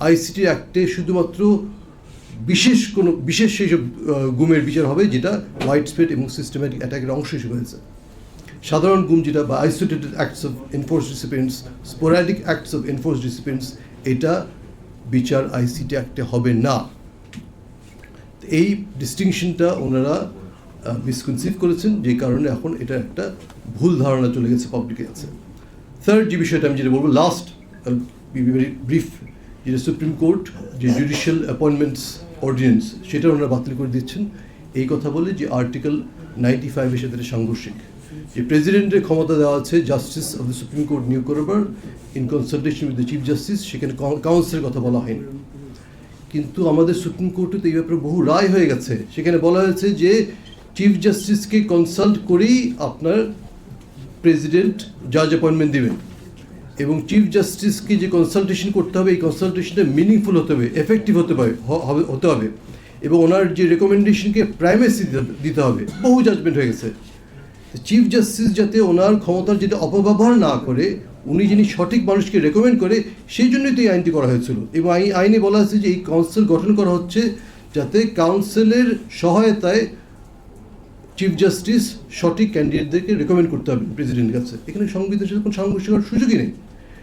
ICT অ্যাক্টে শুধুমাত্র বিশেষ সেইসব গুমের বিচার হবে যেটা ওয়াইড স্প্রেড এবং সিস্টেম্যাটিক অ্যাটাকের অংশ হিসেবে হয়েছে। সাধারণ গুম যেটা বা isolated acts of enforce disciplines, sporadic acts of enforce disciplines, এটা বিচার আইসিটি অ্যাক্টে হবে না। এই ডিস্টিংশনটা ওনারা মিসকনসিভ করেছেন, যে কারণে এখন এটা একটা ভুল ধারণা চলে গেছে পাবলিকের কাছে। থার্ড যে বিষয়টা আমি যেটা বলবো, লাস্ট ভেরি ব্রিফ, যেটা সুপ্রিম কোর্ট যে জুডিশিয়াল অ্যাপয়েন্টমেন্টস অর্ডিন্যান্স সেটা ওনারা বাতিল করে দিচ্ছেন, এই কথা বলে যে আর্টিকেল 95-এর সাথে সাংঘর্ষিক। যে প্রেসিডেন্টের ক্ষমতা দেওয়া আছে justice of the supreme court নিয়োগ করবার in consultation with the chief justice, সেখানে কাউন্সিলের কথা বলা হয়নি। কিন্তু আমাদের সুপ্রিম কোর্টে তো এই ব্যাপারে বহু রায় হয়ে গেছে, সেখানে বলা হয়েছে যে চিফ জাস্টিসকে কনসাল্ট করেই আপনার প্রেসিডেন্ট জাজ অ্যাপয়েন্টমেন্ট দেবেন, এবং চিফ জাস্টিসকে যে কনসালটেশন করতে হবে এই কনসালটেশনটা মিনিংফুল হতে হবে, এফেক্টিভ হতে হবে, এবং ওনার যে রেকমেন্ডেশনকে প্রাইমেসি দিতে হবে। বহু জাজমেন্ট হয়ে গেছে। চিফ জাস্টিস যাতে ওনার ক্ষমতার যেটা অপব্যবহার না করে, উনি যিনি সঠিক মানুষকে রেকমেন্ড করে, সেই জন্যই তো এই আইনটি করা হয়েছিল। এবং আইনে বলা হয়েছে যে এই কাউন্সিল গঠন করা হচ্ছে যাতে কাউন্সিলের সহায়তায় চিফ জাস্টিস সঠিক ক্যান্ডিডেটদেরকে রেকমেন্ড করতে হবে প্রেসিডেন্টের কাছে। এখানে সংবিধানের সাথে কোনো সাংঘর্ষিক সুযোগই নেই।